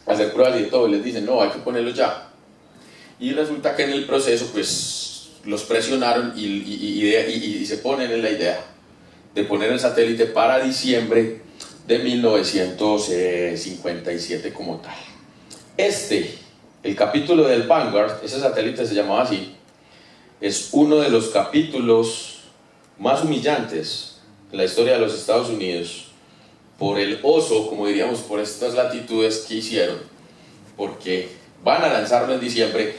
hacer pruebas y de todo, y les dicen, no, hay que ponerlo ya. Y resulta que en el proceso, pues, los presionaron y se ponen en la idea de poner el satélite para diciembre de 1957 como tal. El capítulo del Vanguard, ese satélite se llamaba así, es uno de los capítulos más humillantes en la historia de los Estados Unidos, por el oso, como diríamos, por estas latitudes que hicieron, porque van a lanzarlo en diciembre,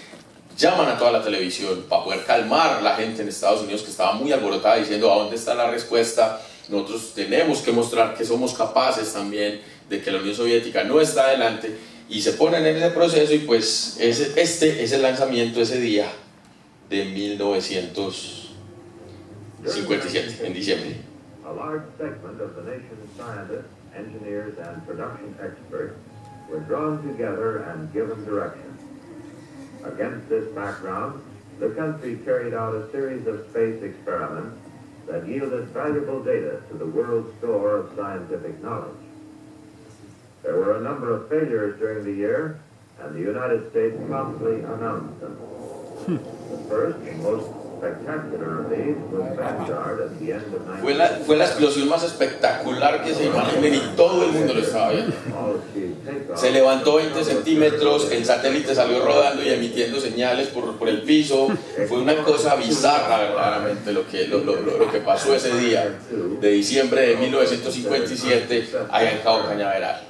llaman a toda la televisión para poder calmar a la gente en Estados Unidos que estaba muy alborotada diciendo, ¿a dónde está la respuesta? Nosotros tenemos que mostrar que somos capaces también de que la Unión Soviética no está adelante, y se ponen en ese proceso, y pues este es el lanzamiento ese día de 1957, en diciembre. A large segment of the nation's scientists, engineers, and production experts were drawn together and given direction. Against this background, the country carried out a series of space experiments that yielded valuable data to the world's store of scientific knowledge. There were a number of failures during the year, and the United States promptly announced them. The first and most spectacular of these was Vanguard at the end of 19... Fue la explosión más espectacular que se imaginen, y todo el mundo lo estaba viendo. Se levantó 20 centímetros, el satélite salió rodando y emitiendo señales por el piso. Fue una cosa bizarra verdaderamente lo que pasó ese día de diciembre de 1957 allá en Cabo Cañaveral.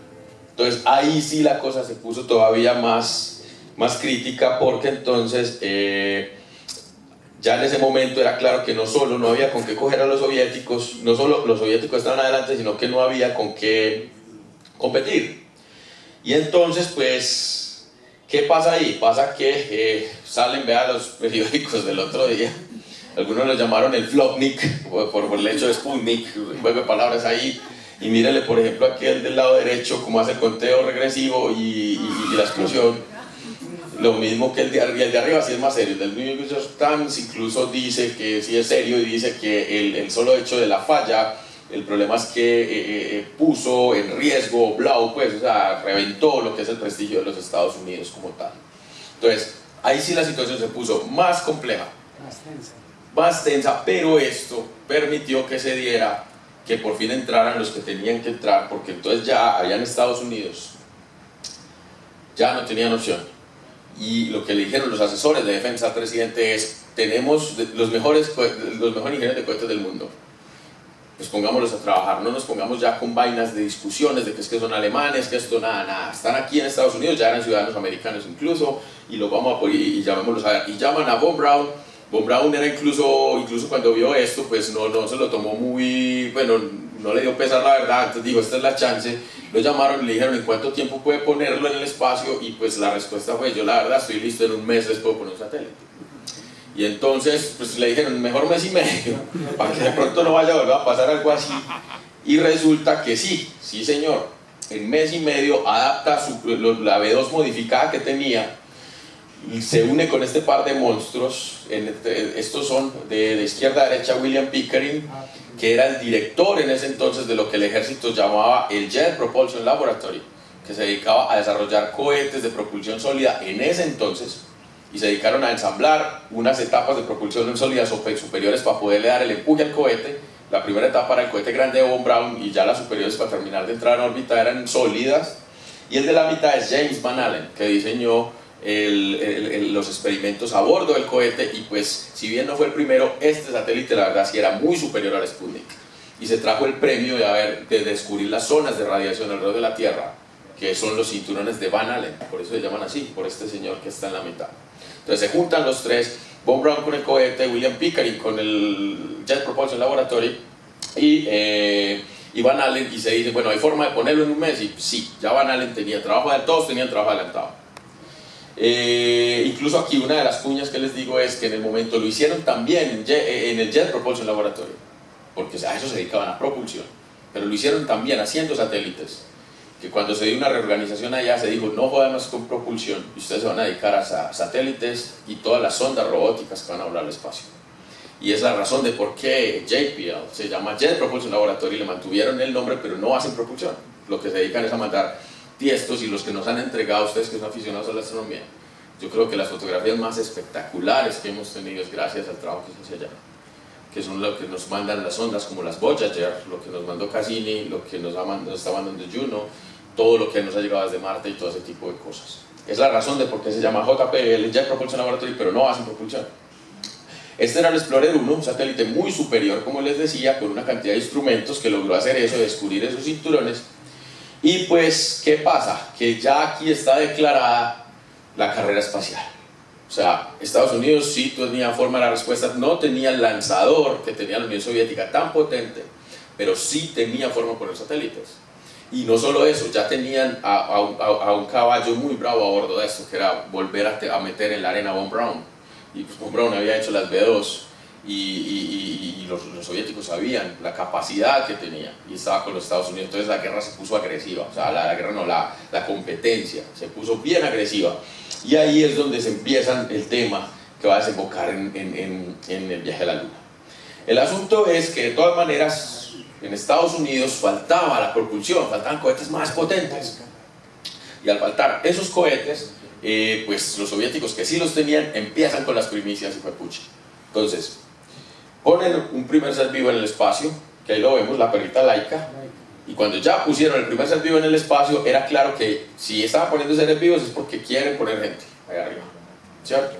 Entonces ahí sí la cosa se puso todavía más crítica, porque entonces ya en ese momento era claro que no solo no había con qué coger a los soviéticos, no solo los soviéticos estaban adelante, sino que no había con qué competir. Y entonces, pues, ¿qué pasa ahí? Pasa que salen, vean los periódicos del otro día, algunos lo llamaron el Flopnik, por el hecho de Sputnik, un juego de palabras ahí, y mírenle, por ejemplo, aquí el del lado derecho, cómo hace el conteo regresivo y la explosión. Lo mismo que el de arriba, sí es más serio. El del New York Times incluso dice que sí es serio, y dice que el solo hecho de la falla, el problema es que puso en riesgo Blau, pues, o sea, reventó lo que es el prestigio de los Estados Unidos como tal. Entonces, ahí sí la situación se puso más compleja, más tensa, pero esto permitió que se diera, que por fin entraran los que tenían que entrar, porque entonces ya allá en Estados Unidos ya no tenían opción. Y lo que le dijeron los asesores de defensa al presidente es: tenemos los mejores ingenieros de cohetes del mundo, pues pongámoslos a trabajar, no nos pongamos ya con vainas de discusiones de que es que son alemanes, que esto nada, están aquí en Estados Unidos, ya eran ciudadanos americanos incluso, y los vamos a poner y llamémoslos a ver. Y llaman a Von Braun. Von Braun era incluso cuando vio esto, pues no se lo tomó muy, bueno, no le dio pesar la verdad, entonces digo, esta es la chance. Lo llamaron y le dijeron en cuánto tiempo puede ponerlo en el espacio, y pues la respuesta fue: yo la verdad estoy listo, en un mes les puedo poner un satélite. Y entonces pues le dijeron: mejor mes y medio, para que de pronto no vaya a volver a pasar algo así. Y resulta que sí señor, en mes y medio adapta la B2 modificada que tenía, y se une con este par de monstruos. Estos son de izquierda a derecha William Pickering, que era el director en ese entonces de lo que el ejército llamaba el Jet Propulsion Laboratory, que se dedicaba a desarrollar cohetes de propulsión sólida en ese entonces, y se dedicaron a ensamblar unas etapas de propulsión sólida superiores para poderle dar el empuje al cohete. La primera etapa era el cohete grande de Von Braun, y ya las superiores para terminar de entrar en órbita eran sólidas. Y el de la mitad es James Van Allen, que diseñó los experimentos a bordo del cohete, y pues si bien no fue el primero, este satélite la verdad sí era muy superior al Sputnik, y se trajo el premio de descubrir las zonas de radiación alrededor de la Tierra, que son los cinturones de Van Allen, por eso se llaman así, por este señor que está en la mitad. Entonces se juntan los tres, Von Braun con el cohete, William Pickering con el Jet Propulsion Laboratory y Van Allen, y se dice: bueno, ¿hay forma de ponerlo en un mes? Y sí, ya Van Allen tenía trabajo, todos tenían trabajo adelantado. Incluso aquí una de las cuñas que les digo es que en el momento lo hicieron también en el Jet Propulsion Laboratory, porque a eso se dedicaban, a propulsión, pero lo hicieron también haciendo satélites, que cuando se dio una reorganización allá se dijo: no jodamos con propulsión, y ustedes se van a dedicar a satélites y todas las sondas robóticas que van a volar al espacio. Y es la razón de por qué JPL se llama Jet Propulsion Laboratory, le mantuvieron el nombre, pero no hacen propulsión, lo que se dedican es a mandar tiestos y los que nos han entregado ustedes que son aficionados a la astronomía. Yo creo que las fotografías más espectaculares que hemos tenido es gracias al trabajo que se hace allá, que son lo que nos mandan las ondas como las Voyager, lo que nos mandó Cassini, lo que nos está mandando Juno, todo lo que nos ha llegado desde Marte y todo ese tipo de cosas. Es la razón de por qué se llama JPL, Jet Propulsion Laboratory, pero no hacen propulsión. Este era el Explorer 1, un satélite muy superior, como les decía, con una cantidad de instrumentos que logró hacer eso, descubrir esos cinturones. Y pues, ¿qué pasa? Que ya aquí está declarada la carrera espacial. O sea, Estados Unidos sí tenía forma de la respuesta, no tenía el lanzador que tenía la Unión Soviética tan potente, pero sí tenía forma de poner satélites. Y no solo eso, ya tenían a un caballo muy bravo a bordo de esto, que era volver a meter en la arena a Von Braun. Y pues Von Braun había hecho las B2 y los soviéticos sabían la capacidad que tenía y estaba con los Estados Unidos. Entonces la guerra se puso agresiva, o sea, la guerra no, la competencia se puso bien agresiva. Y ahí es donde se empieza el tema que va a desembocar en el viaje a la Luna. El asunto es que de todas maneras en Estados Unidos faltaba la propulsión, faltaban cohetes más potentes. Y al faltar esos cohetes, pues los soviéticos que sí los tenían empiezan con las primicias y fue pucha. Entonces, ponen un primer ser vivo en el espacio, que ahí lo vemos, la perrita Laika. Y cuando ya pusieron el primer ser vivo en el espacio, era claro que si estaban poniendo seres vivos es porque quieren poner gente ahí arriba, ¿cierto?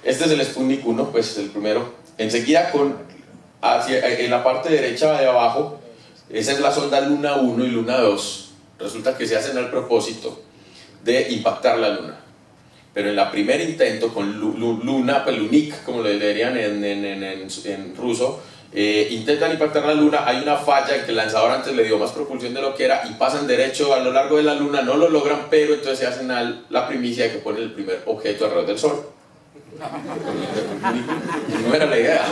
Este es el Sputnik 1, pues el primero. Enseguida en la parte derecha de abajo, esa es la sonda Luna 1 y Luna 2. Resulta que se hacen al propósito de impactar la Luna. Pero en el primer intento con Luna, pues Lunik, como lo dirían en ruso, intentan impactar la Luna, hay una falla en que el lanzador antes le dio más propulsión de lo que era y pasan derecho a lo largo de la Luna, no lo logran, pero entonces se hacen la primicia de que ponen el primer objeto alrededor del Sol. No era la idea.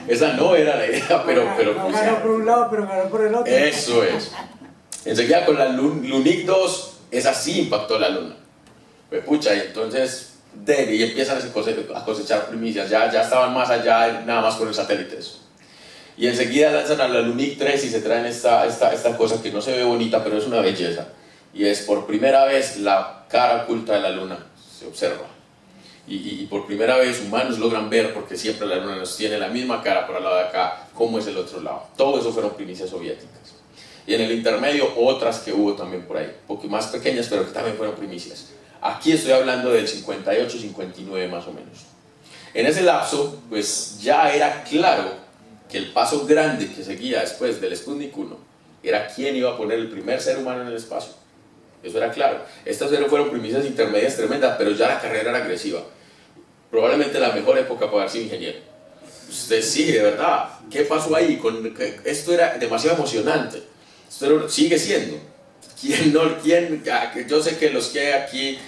Esa no era la idea, pero no ganó por un lado, pero ganó por el otro. Eso es. Enseguida con la Lunik 2, esa sí impactó la Luna. Pues pucha, y entonces y empiezan a cosechar primicias, ya estaban más allá, nada más con el satélite eso. Y enseguida lanzan a la Lunik 3 y se traen esta cosa que no se ve bonita, pero es una belleza. Y es por primera vez la cara oculta de la Luna, se observa. Y por primera vez humanos logran ver, porque siempre la Luna nos tiene la misma cara por el lado de acá, cómo es el otro lado. Todo eso fueron primicias soviéticas. Y en el intermedio otras que hubo también por ahí, un poco más pequeñas, pero que también fueron primicias. Aquí estoy hablando del 58, 59 más o menos. En ese lapso, pues ya era claro que el paso grande que seguía después del Sputnik 1 era quién iba a poner el primer ser humano en el espacio. Eso era claro. Estas fueron primicias intermedias tremendas, pero ya la carrera era agresiva. Probablemente la mejor época para haber sido ingeniero. Usted sí, de verdad. ¿Qué pasó ahí? Esto era demasiado emocionante. Sigue siendo. Yo sé que los que aquí,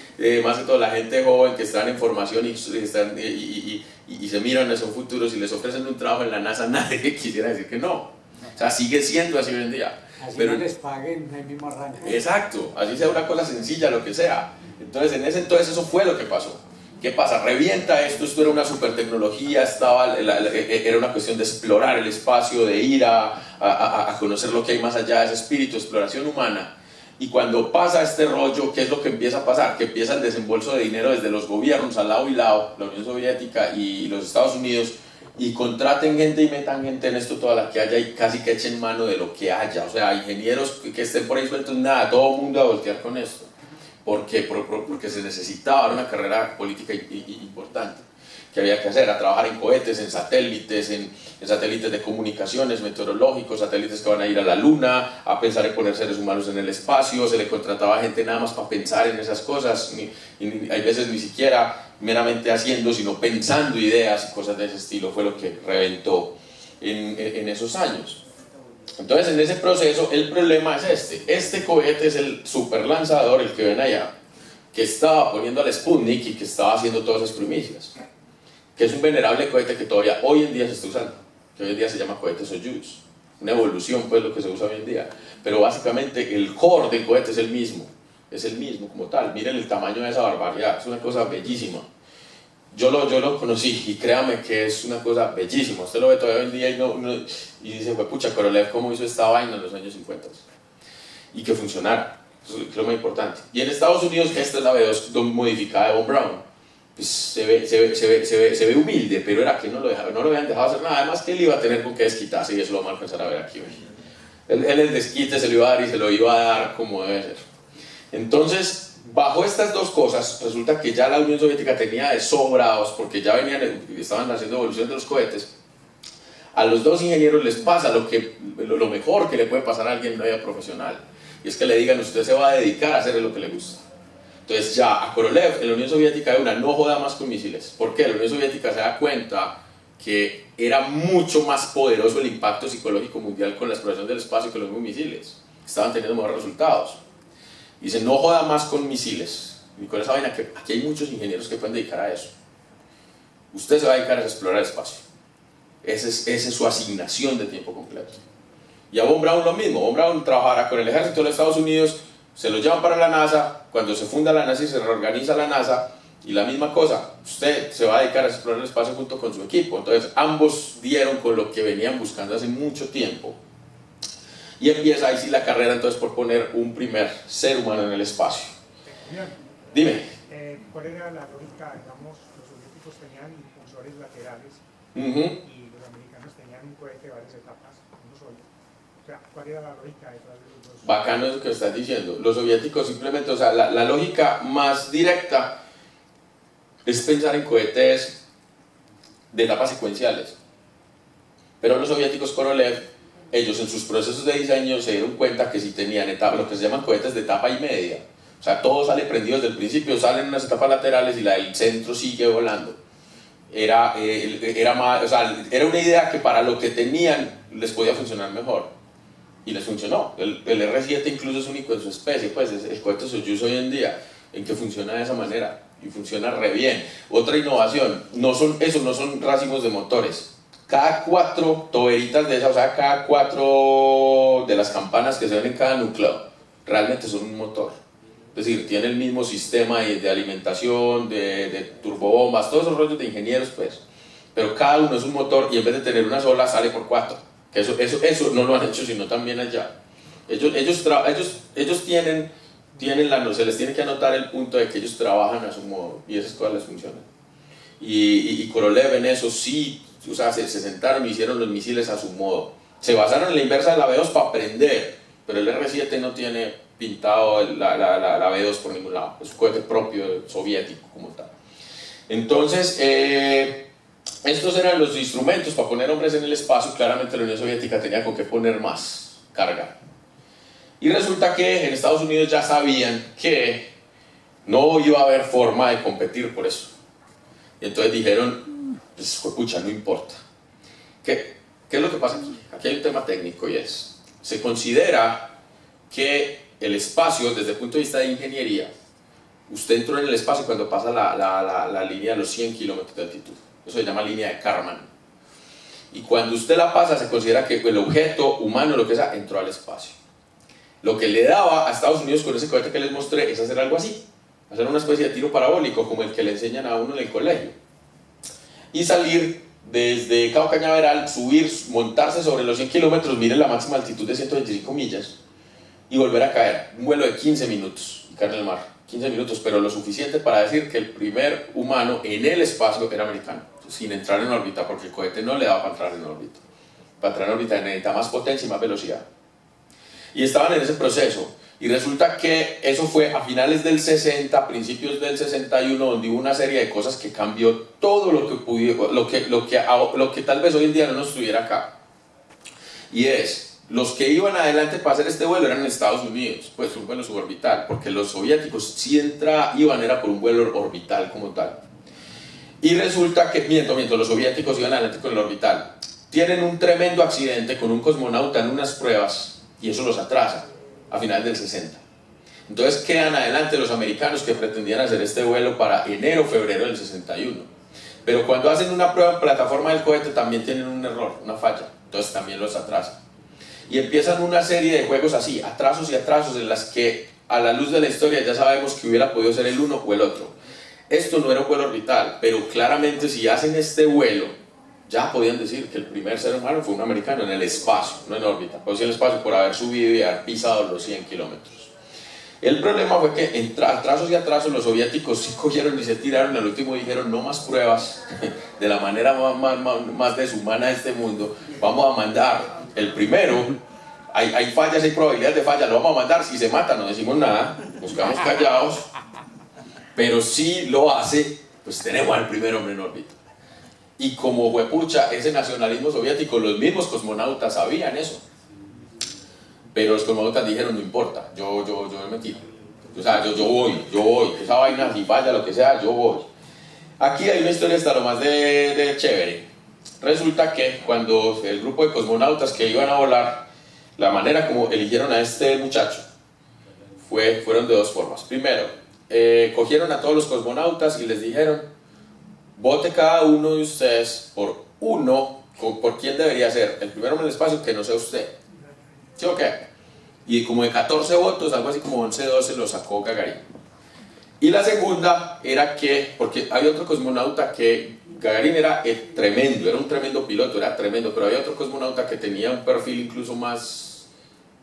más que todo la gente joven que están en formación y se miran a esos futuros y les ofrecen un trabajo en la NASA, nadie quisiera decir que no. O sea, sigue siendo así hoy en día. Así pero no les paguen, ahí mismo arranca. Exacto, así sea una cosa sencilla, lo que sea. Entonces, en ese entonces eso fue lo que pasó. ¿Qué pasa? Revienta esto era una super tecnología, era una cuestión de explorar el espacio, de ir a conocer lo que hay más allá, ese espíritu, exploración humana. Y cuando pasa este rollo, ¿qué es lo que empieza a pasar? Que empieza el desembolso de dinero desde los gobiernos al lado y lado, la Unión Soviética y los Estados Unidos, y contraten gente y metan gente en esto toda la que haya y casi que echen mano de lo que haya. O sea, ingenieros que estén por ahí sueltos, nada, todo el mundo a voltear con esto. Porque se necesitaba una carrera política importante que había que hacer, a trabajar en cohetes, en satélites de comunicaciones, meteorológicos, satélites que van a ir a la Luna, a pensar en poner seres humanos en el espacio. Se le contrataba gente nada más para pensar en esas cosas, hay veces ni siquiera meramente haciendo, sino pensando ideas y cosas de ese estilo. Fue lo que reventó en esos años. Entonces, en ese proceso, el problema es este cohete es el super lanzador, el que ven allá, que estaba poniendo al Sputnik y que estaba haciendo todas esas primicias, que es un venerable cohete que todavía hoy en día se está usando, que hoy en día se llama cohete Soyuz, una evolución pues lo que se usa hoy en día, pero básicamente el core del cohete es el mismo como tal. Miren el tamaño de esa barbaridad, es una cosa bellísima. Yo lo conocí y créame que es una cosa bellísima. Usted lo ve todavía hoy en día y dice, pucha, Korolev, ¿cómo hizo esta vaina en los años 50? Y que funcionara. Eso es lo más importante. Y en Estados Unidos, esta es la B2 modificada de Von Braun. Pues se ve humilde, pero era que no lo habían dejado hacer nada. Además que él iba a tener con qué desquitarse y eso lo vamos a alcanzar a ver aquí hoy. Él el desquite se lo iba a dar y se lo iba a dar como debe ser. Entonces, bajo estas dos cosas, resulta que ya la Unión Soviética tenía de sobrados, porque ya estaban haciendo evolución de los cohetes. A los dos ingenieros les pasa lo mejor que le puede pasar a alguien en una vida profesional, y es que le digan: usted se va a dedicar a hacer lo que le gusta. Entonces ya a Korolev en la Unión Soviética hay una no joda más con misiles. ¿Por qué? La Unión Soviética se da cuenta que era mucho más poderoso el impacto psicológico mundial con la exploración del espacio que los mismos misiles. Estaban teniendo mejores resultados. Dice: no joda más con misiles. Y con esa vaina, que aquí hay muchos ingenieros que pueden dedicar a eso. Usted se va a dedicar a explorar el espacio. Esa es su asignación de tiempo completo. Y a Von Braun lo mismo. Von Braun trabajará con el ejército de los Estados Unidos, se lo llevan para la NASA. Cuando se funda la NASA y se reorganiza la NASA, y la misma cosa, usted se va a dedicar a explorar el espacio junto con su equipo. Entonces ambos dieron con lo que venían buscando hace mucho tiempo, y empieza ahí sí la carrera entonces por poner un primer ser humano en el espacio. Dime. ¿Cuál era la lógica? Digamos, los soviéticos tenían impulsores laterales y los americanos tenían un cohete de varias etapas, uno solo. O sea, ¿cuál era la lógica detrás de los dos? Bacano eso que estás diciendo. Los soviéticos simplemente, o sea, la lógica más directa es pensar en cohetes de etapas secuenciales. Pero los soviéticos, Korolev, ellos en sus procesos de diseño se dieron cuenta que si tenían lo que se llaman cohetes de etapa y media, o sea, todo sale prendido desde el principio, salen unas etapas laterales y la del centro sigue volando. Era una idea que para lo que tenían les podía funcionar mejor. Y les funcionó. El R-7 incluso es único en su especie, pues es el cohete Soyuz hoy en día, en que funciona de esa manera, y funciona re bien. Otra innovación, no son racimos de motores. Cada 4 toberitas de esas, o sea, cada 4 de las campanas que se ven en cada núcleo, realmente son un motor. Es decir, tiene el mismo sistema de alimentación, de turbobombas, todos esos rollos de ingenieros, pues. Pero cada uno es un motor, y en vez de tener una sola, sale por 4. Eso no lo han hecho sino también allá. Ellos tienen se les tiene que anotar el punto de que ellos trabajan a su modo, y esas cosas les funcionan. Y Korolev en eso sí, o sea, se sentaron y hicieron los misiles a su modo. Se basaron en la inversa de la B2 para aprender, pero el R-7 no tiene pintado la B2 por ningún lado. Es un cohete propio soviético como tal. Entonces, estos eran los instrumentos para poner hombres en el espacio. Claramente la Unión Soviética tenía con qué poner más carga. Y resulta que en Estados Unidos ya sabían que no iba a haber forma de competir por eso. Y entonces dijeron: pues pucha, no importa. ¿Qué es lo que pasa aquí? Aquí hay un tema técnico, y se considera que el espacio, desde el punto de vista de ingeniería, usted entró en el espacio cuando pasa la línea de los 100 kilómetros de altitud. Eso se llama línea de Kármán. Y cuando usted la pasa, se considera que el objeto humano, lo que sea, entró al espacio. Lo que le daba a Estados Unidos con ese cohete que les mostré es hacer algo así, hacer una especie de tiro parabólico como el que le enseñan a uno en el colegio, y salir desde Cabo Cañaveral, subir, montarse sobre los 100 kilómetros, miren la máxima altitud de 125 millas, y volver a caer. Un vuelo de 15 minutos y caer en el mar. 15 minutos, pero lo suficiente para decir que el primer humano en el espacio era americano, sin entrar en órbita, porque el cohete no le daba para entrar en órbita. Para entrar en órbita necesita más potencia y más velocidad. Y estaban en ese proceso, y resulta que eso fue a finales del 60, principios del 61, donde hubo una serie de cosas que cambió todo lo que tal vez hoy en día no nos estuviera acá. Y los que iban adelante para hacer este vuelo eran en Estados Unidos, pues un vuelo suborbital, porque los soviéticos sí era por un vuelo orbital como tal. Y resulta que, los soviéticos iban adelante con el orbital. Tienen un tremendo accidente con un cosmonauta en unas pruebas, y eso los atrasa a finales del 60. Entonces quedan adelante los americanos, que pretendían hacer este vuelo para enero o febrero del 61. Pero cuando hacen una prueba en plataforma del cohete también tienen un error, una falla, entonces también los atrasan. Y empiezan una serie de juegos así, atrasos y atrasos, en las que a la luz de la historia ya sabemos que hubiera podido ser el uno o el otro. Esto no era un vuelo orbital, pero claramente si hacen este vuelo, ya podían decir que el primer ser humano fue un americano en el espacio, no en órbita, pero sí en el espacio, por haber subido y haber pisado los 100 kilómetros. El problema fue que a trazos y a trazos los soviéticos sí cogieron y se tiraron al último y dijeron no más pruebas de la manera más deshumana de este mundo, vamos a mandar el primero, hay fallas, hay probabilidades de falla, lo vamos a mandar, si se mata no decimos nada, nos quedamos callados, pero si lo hace, pues tenemos al primer hombre en órbita. Y como fue pucha ese nacionalismo soviético, los mismos cosmonautas sabían eso. Pero los cosmonautas dijeron, no importa, yo me metí. O sea, yo voy, esa vaina, si falla, lo que sea, yo voy. Aquí hay una historia hasta lo más de chévere. Resulta que cuando el grupo de cosmonautas que iban a volar, la manera como eligieron a este muchacho, fueron de dos formas. Primero, cogieron a todos los cosmonautas y les dijeron, vote cada uno de ustedes por uno, por quién debería ser el primer hombre en el espacio que no sea usted. ¿Sí o qué? Y como de 14 votos, algo así como 11-12 lo sacó Gagarin. Y la segunda era que, porque había otro cosmonauta que, Gagarin era tremendo, era un tremendo piloto, era tremendo, pero había otro cosmonauta que tenía un perfil incluso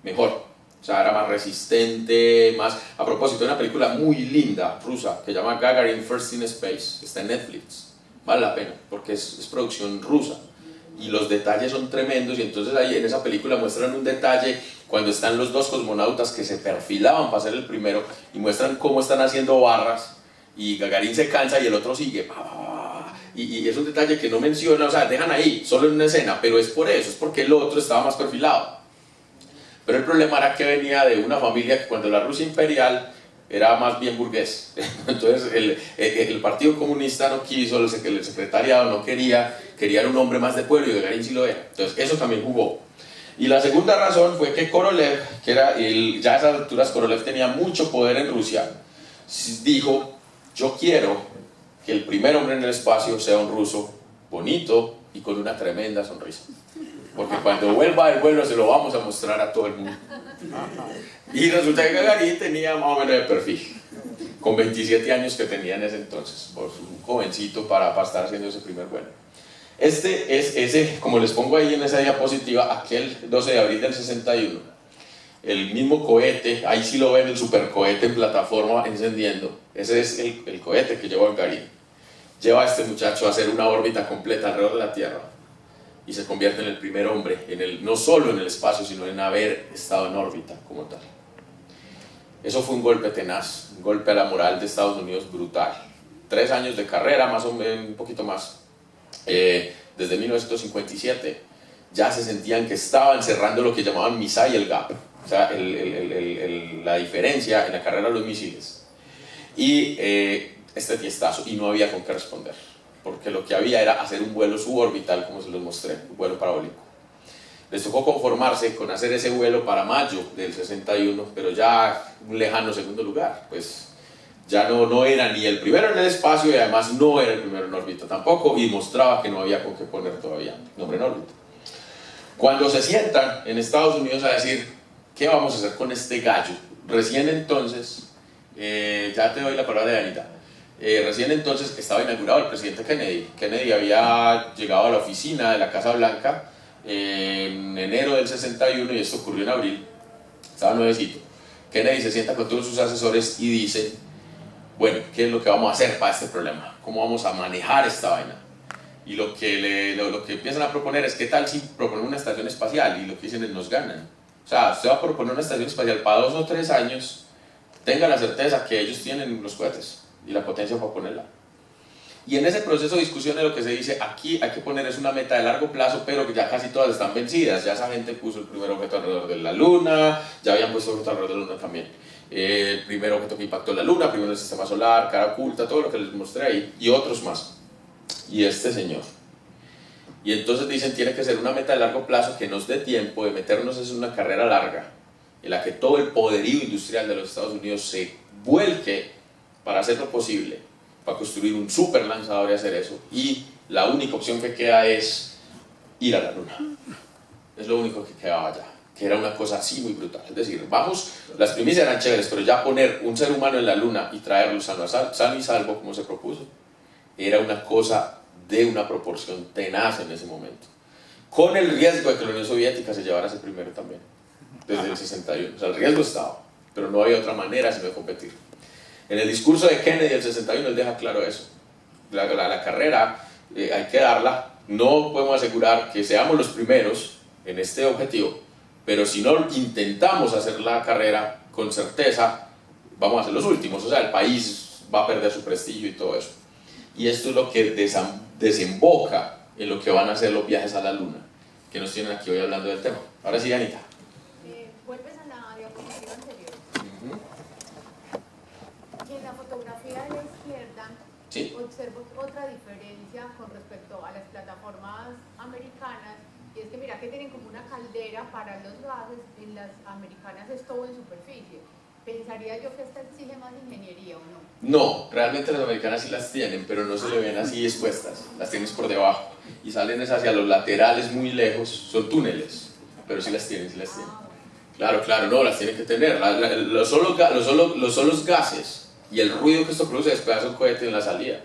mejor. O sea, era más resistente, más... A propósito, hay una película muy linda, rusa, que se llama Gagarin First in Space, está en Netflix. Vale la pena, porque es producción rusa. Y los detalles son tremendos, y entonces ahí en esa película muestran un detalle cuando están los dos cosmonautas que se perfilaban para ser el primero y muestran cómo están haciendo barras y Gagarin se cansa y el otro sigue y es un detalle que no menciona, o sea, dejan ahí, solo en una escena, pero es por eso, es porque el otro estaba más perfilado. Pero el problema era que venía de una familia que cuando la Rusia imperial era más bien burgués, entonces el Partido Comunista no quiso, el secretariado no querían un hombre más de pueblo y Gagarin sí lo era, entonces eso también jugó. Y la segunda razón fue que Korolev, que era ya a esas alturas Korolev tenía mucho poder en Rusia, dijo, yo quiero que el primer hombre en el espacio sea un ruso bonito y con una tremenda sonrisa, porque cuando vuelva el vuelo se lo vamos a mostrar a todo el mundo. Y resulta que Gagarin tenía más o menos de perfil, con 27 años que tenía en ese entonces, por un jovencito para estar haciendo ese primer vuelo. Este es ese, como les pongo ahí en esa diapositiva, aquel 12 de abril del 61. El mismo cohete, ahí sí lo ven, el supercohete en plataforma encendiendo. Ese es el cohete que llevó Gagarin. Lleva a este muchacho a hacer una órbita completa alrededor de la Tierra. Y se convierte en el primer hombre, no solo en el espacio, sino en haber estado en órbita como tal. Eso fue un golpe tenaz, un golpe a la moral de Estados Unidos brutal. 3 años de carrera, más o menos, un poquito más. Desde 1957 ya se sentían que estaban cerrando lo que llamaban missile gap, o sea, la diferencia en la carrera de los misiles. Y este tiestazo, y no había con qué responder, porque lo que había era hacer un vuelo suborbital, como se los mostré, un vuelo parabólico. Les tocó conformarse con hacer ese vuelo para mayo del 61, pero ya un lejano segundo lugar, pues ya no era ni el primero en el espacio y además no era el primero en órbita tampoco, y mostraba que no había con qué poner todavía nombre en órbita. Cuando se sientan en Estados Unidos a decir, ¿qué vamos a hacer con este gallo? Recién entonces, ya te doy la palabra de Anita, recién entonces estaba inaugurado el presidente Kennedy. Kennedy había llegado a la oficina de la Casa Blanca en enero del 61 y esto ocurrió en abril, estaba nuevecito. Kennedy se sienta con todos sus asesores y dice, bueno, ¿qué es lo que vamos a hacer para este problema? ¿Cómo vamos a manejar esta vaina? Y lo que empiezan a proponer es, ¿qué tal si proponen una estación espacial? Y lo que dicen es, nos ganan. O sea, usted va a proponer una estación espacial para 2 o 3 años, tenga la certeza que ellos tienen los cohetes y la potencia para ponerla. Y en ese proceso de discusión de lo que se dice, aquí hay que poner es una meta de largo plazo, pero que ya casi todas están vencidas. Ya esa gente puso el primer objeto alrededor de la Luna, ya habían puesto objeto alrededor de la Luna también. El primer objeto que impactó la Luna, primero el sistema solar, cara oculta, todo lo que les mostré ahí, y otros más. Y este señor. Y entonces dicen, tiene que ser una meta de largo plazo que nos dé tiempo de meternos en una carrera larga, en la que todo el poderío industrial de los Estados Unidos se vuelque para hacer lo posible, para construir un super lanzador y hacer eso. Y la única opción que queda es ir a la Luna. Es lo único que quedaba ya, que era una cosa así muy brutal. Es decir, vamos, las primicias eran chéveres, pero ya poner un ser humano en la Luna y traerlo sano y salvo, como se propuso, era una cosa de una proporción tenaz en ese momento. Con el riesgo de que la Unión Soviética se llevara ese primero también, desde el 61. O sea, el riesgo estaba. pero no había otra manera sino de competir. En el discurso de Kennedy del 61 él deja claro eso. La carrera hay que darla, no podemos asegurar que seamos los primeros en este objetivo, pero si no intentamos hacer la carrera con certeza, vamos a ser los últimos, o sea, el país va a perder su prestigio y todo eso. Y esto es lo que desemboca en lo que van a ser los viajes a la Luna, que nos tienen aquí hoy hablando del tema. Ahora sí, Anita. Vuelves a la diapositiva anterior. Y en la fotografía de la izquierda, Sí. observo otra diferencia con respecto a las plataformas americanas, y es que mira que tienen como una caldera para los gases, en las americanas es todo en superficie. Pensaría yo que esta exige más ingeniería, ¿o no? No, realmente las americanas sí las tienen, pero no se le ven así expuestas, las tienes por debajo y salen hacia los laterales muy lejos, son túneles, pero sí las tienen, sí las tienen. Claro, claro, no, las tienen que tener. Los solos gases y el ruido que esto produce despedaza un cohete en la salida.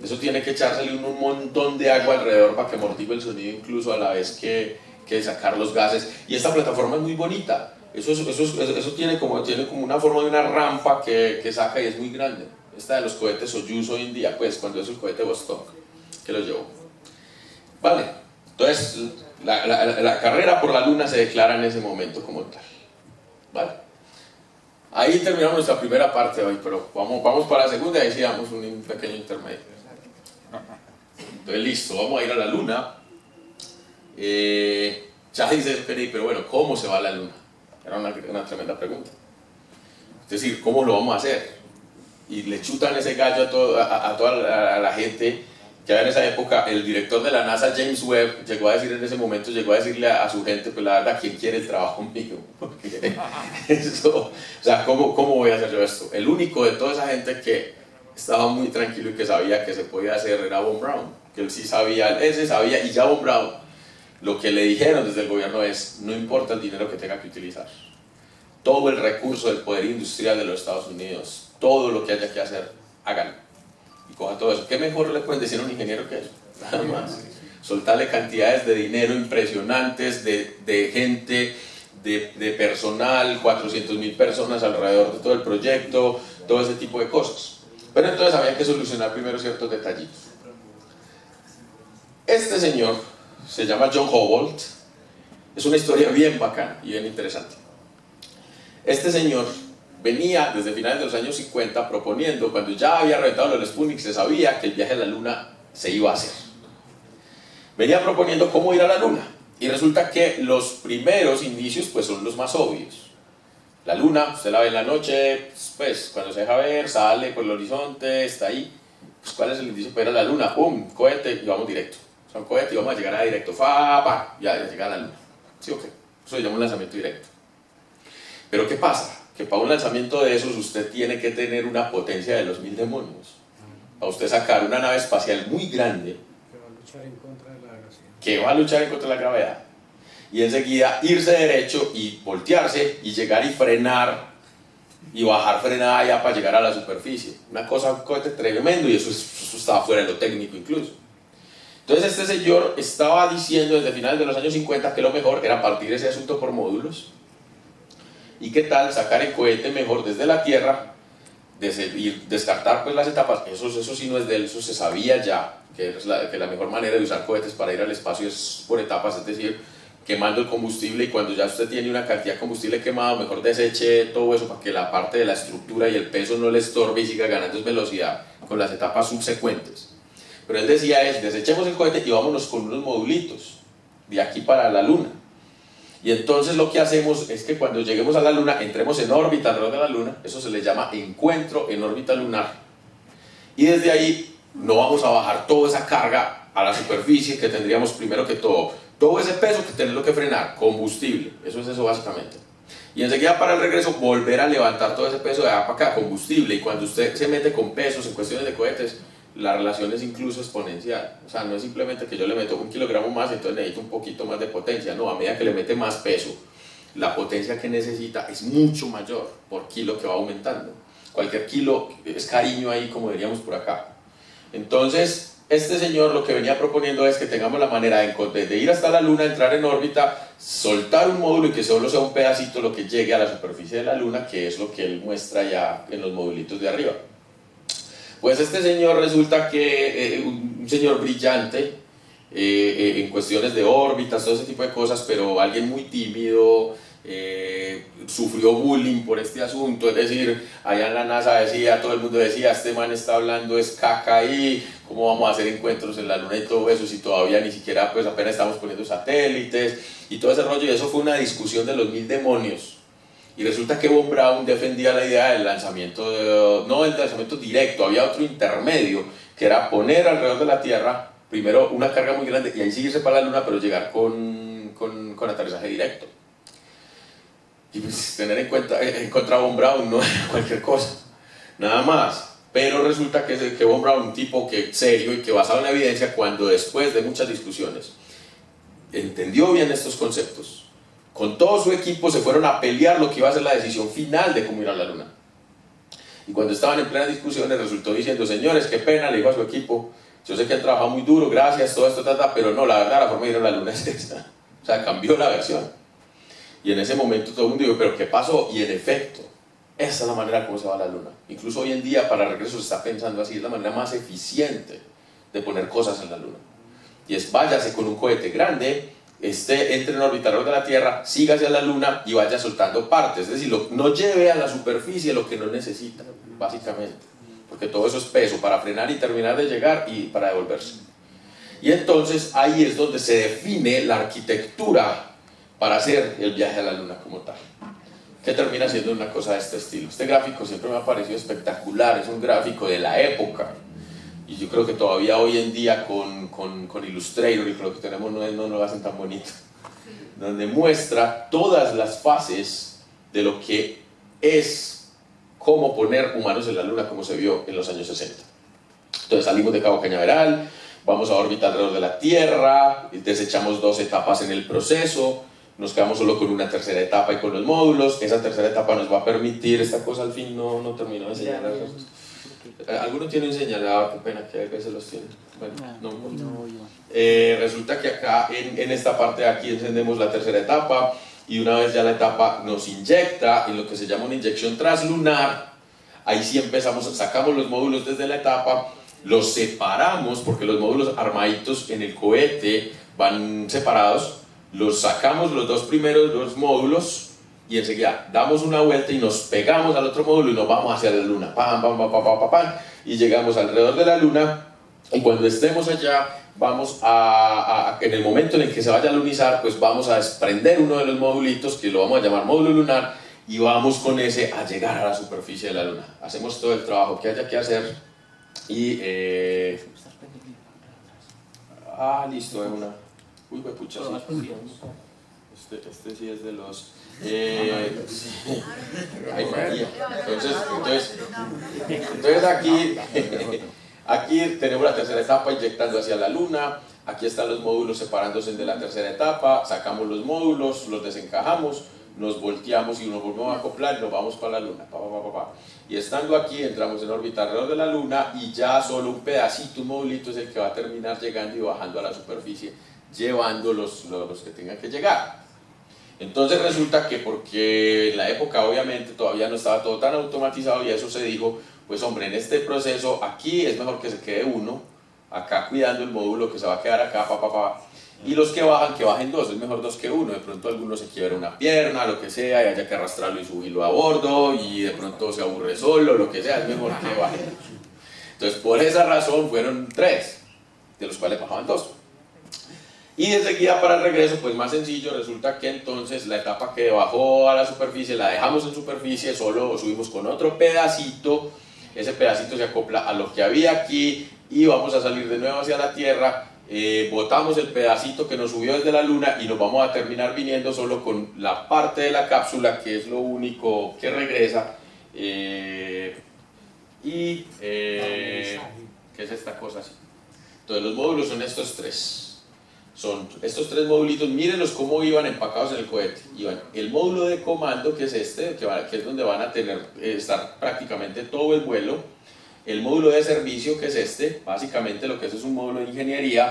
Eso tiene que echársele un montón de agua alrededor para que amortigue el sonido, incluso a la vez que sacar los gases. Y esta plataforma es muy bonita. Eso tiene como una forma de una rampa que saca y es muy grande. Esta de los cohetes Soyuz hoy en día, pues cuando es el cohete Vostok que lo llevó. Vale, entonces la carrera por la Luna se declara en ese momento como tal. Vale. Ahí terminamos nuestra primera parte hoy, pero vamos para la segunda y ahí sí damos un pequeño intermedio. Entonces listo, vamos a ir a la Luna. Ya dice, pero bueno, ¿cómo se va a la Luna? Era una tremenda pregunta. Es decir, ¿cómo lo vamos a hacer? Y le chutan ese gallo a toda la gente. Ya en esa época el director de la NASA, James Webb, llegó a decirle a su gente, pues la verdad, ¿quién quiere el trabajo conmigo? Porque eso, o sea, ¿cómo voy a hacer yo esto? El único de toda esa gente que estaba muy tranquilo y que sabía que se podía hacer era Von Braun, que él sí sabía, ese sabía, y ya Von Braun, lo que le dijeron desde el gobierno es, no importa el dinero que tenga que utilizar, todo el recurso del poder industrial de los Estados Unidos, todo lo que haya que hacer, háganlo. Y coja todo eso. ¿Qué mejor le pueden decir a un ingeniero que eso? Nada más. Soltarle cantidades de dinero impresionantes, de gente, de personal, 400.000 personas alrededor de todo el proyecto, todo ese tipo de cosas. Pero entonces había que solucionar primero ciertos detallitos. Este señor se llama John Houbolt. Es una historia bien bacana y bien interesante. Este señor venía desde finales de los años 50 proponiendo, cuando ya había reventado los Sputnik, se sabía que el viaje a la Luna se iba a hacer. Venía proponiendo cómo ir a la Luna, y resulta que los primeros indicios pues son los más obvios. La Luna, usted la ve en la noche, pues cuando se deja ver, sale por el horizonte, está ahí. Pues ¿cuál es el indicio para ir a la Luna? ¡Pum! Cohete y vamos directo. O sea, un cohete y vamos a llegar a directo. Ya llega a la Luna. ¿Sí o qué? Eso se llama un lanzamiento directo. Pero ¿qué pasa? Que para un lanzamiento de esos usted tiene que tener una potencia de los 1000 demonios. Para usted sacar una nave espacial muy grande Que va a luchar en contra de la velocidad. que va a luchar en contra de la gravedad y enseguida irse derecho y voltearse y llegar y frenar y bajar frenada ya para llegar a la superficie. Una cosa, un cohete tremendo, y eso estaba fuera de lo técnico incluso. Entonces este señor estaba diciendo desde finales de los años 50 que lo mejor era partir ese asunto por módulos. ¿Y qué tal sacar el cohete mejor desde la Tierra, descartar pues las etapas? Eso sí no es de él, eso se sabía ya, que la mejor manera de usar cohetes para ir al espacio es por etapas, es decir, quemando el combustible, y cuando ya usted tiene una cantidad de combustible quemado, mejor deseche todo eso para que la parte de la estructura y el peso no le estorbe y siga ganando velocidad con las etapas subsecuentes. Pero él decía desechemos el cohete y vámonos con unos modulitos de aquí para la Luna. Y entonces lo que hacemos es que cuando lleguemos a la Luna, entremos en órbita alrededor de la Luna, eso se le llama encuentro en órbita lunar. Y desde ahí no vamos a bajar toda esa carga a la superficie, que tendríamos primero que todo ese peso que tenerlo que frenar, combustible, eso es eso básicamente. Y enseguida para el regreso volver a levantar todo ese peso de allá para acá, combustible, y cuando usted se mete con pesos en cuestiones de cohetes, la relación es incluso exponencial. O sea, no es simplemente que yo le meto 1 kilogramo más, entonces necesito un poquito más de potencia. No, a medida que le mete más peso, la potencia que necesita es mucho mayor por kilo que va aumentando. Cualquier kilo es cariño ahí, como diríamos por acá. Entonces, este señor lo que venía proponiendo es que tengamos la manera de ir hasta la Luna, entrar en órbita, soltar un módulo y que solo sea un pedacito lo que llegue a la superficie de la Luna, que es lo que él muestra ya en los modulitos de arriba. Pues este señor resulta que un señor brillante en cuestiones de órbitas, todo ese tipo de cosas, pero alguien muy tímido, sufrió bullying por este asunto, es decir, allá en la NASA decía, todo el mundo decía, este man está hablando es caca ahí, ¿cómo vamos a hacer encuentros en la Luna y todo eso si todavía ni siquiera, pues apenas estamos poniendo satélites y todo ese rollo? Y eso fue una discusión de los 1000 demonios. Y resulta que Von Braun defendía la idea del lanzamiento, no el lanzamiento directo, había otro intermedio, que era poner alrededor de la Tierra, primero una carga muy grande y ahí seguirse para la Luna, pero llegar con aterrizaje directo. Y pues tener en cuenta, en contra de Von Braun no era cualquier cosa, nada más. Pero resulta que Von Braun, un tipo que serio y que basado en la evidencia, cuando después de muchas discusiones entendió bien estos conceptos, con todo su equipo se fueron a pelear lo que iba a ser la decisión final de cómo ir a la Luna. Y cuando estaban en plenas discusiones resultó diciendo, señores, qué pena, le dijo a su equipo, yo sé que han trabajado muy duro, gracias, todo esto, pero no, la verdad la forma de ir a la Luna es esta. O sea, cambió la versión. Y en ese momento todo el mundo dijo, pero ¿qué pasó? Y en efecto, esa es la manera como se va a la Luna. Incluso hoy en día para regreso se está pensando así, es la manera más eficiente de poner cosas en la Luna. Y es váyase con un cohete grande, entre en órbita alrededor de la Tierra, siga hacia la Luna y vaya soltando partes. Es decir, no lleve a la superficie lo que no necesita, básicamente. Porque todo eso es peso para frenar y terminar de llegar y para devolverse. Y entonces ahí es donde se define la arquitectura para hacer el viaje a la Luna como tal, que termina siendo una cosa de este estilo. Este gráfico siempre me ha parecido espectacular, es un gráfico de la época, y yo creo que todavía hoy en día con Illustrator y con lo que tenemos no lo hacen tan bonito, donde muestra todas las fases de lo que es cómo poner humanos en la Luna como se vio en los años 60. Entonces salimos de Cabo Cañaveral, vamos a órbita alrededor de la Tierra, desechamos 2 etapas en el proceso, nos quedamos solo con una tercera etapa y con los módulos. Esa tercera etapa nos va a permitir, esta cosa al fin no terminó de señalar. Algunos tienen señalado, qué pena que a veces los tienen. Bueno, no. Resulta que acá, en esta parte de aquí, encendemos la tercera etapa y una vez ya la etapa nos inyecta en lo que se llama una inyección translunar. Ahí sí empezamos, sacamos los módulos desde la etapa, los separamos porque los módulos armaditos en el cohete van separados. Los sacamos los 2 primeros 2 módulos y enseguida damos una vuelta y nos pegamos al otro módulo y nos vamos hacia la Luna, pam, pam, pam, pam, pam, pam, y llegamos alrededor de la Luna. Y cuando estemos allá vamos en el momento en el que se vaya a lunizar, pues vamos a desprender uno de los modulitos que lo vamos a llamar módulo lunar y vamos con ese a llegar a la superficie de la Luna. Hacemos todo el trabajo que haya que hacer y listo, de una. Uy, pues pucha, sí. Este sí es de los... Ay, María. Entonces aquí tenemos la tercera etapa inyectando hacia la Luna. Aquí están los módulos separándose de la tercera etapa. Sacamos los módulos, los desencajamos, nos volteamos y nos volvemos a acoplar y nos vamos para la Luna. Y estando aquí entramos en órbita alrededor de la Luna y ya solo un pedacito, un modulito es el que va a terminar llegando y bajando a la superficie, llevando los que tengan que llegar. Entonces resulta que porque en la época obviamente todavía no estaba todo tan automatizado y eso se dijo, pues hombre, en este proceso aquí es mejor que se quede uno, acá cuidando el módulo que se va a quedar acá, y los que bajen 2, es mejor 2 que 1, de pronto alguno se quiebra una pierna, lo que sea, y haya que arrastrarlo y subirlo a bordo, y de pronto se aburre solo, lo que sea, es mejor que bajen. Entonces por esa razón fueron 3, de los cuales bajaban 2. Y desde guía para el regreso, pues más sencillo, resulta que entonces la etapa que bajó a la superficie la dejamos en superficie, solo subimos con otro pedacito, ese pedacito se acopla a lo que había aquí y vamos a salir de nuevo hacia la Tierra, botamos el pedacito que nos subió desde la Luna y nos vamos a terminar viniendo solo con la parte de la cápsula, que es lo único que regresa, que es esta cosa así. Entonces los módulos son estos 3. Son estos 3 modulitos, mírenlos cómo iban empacados en el cohete. Iban el módulo de comando, que es este, que es donde van a estar prácticamente todo el vuelo. El módulo de servicio, que es este, básicamente lo que es un módulo de ingeniería,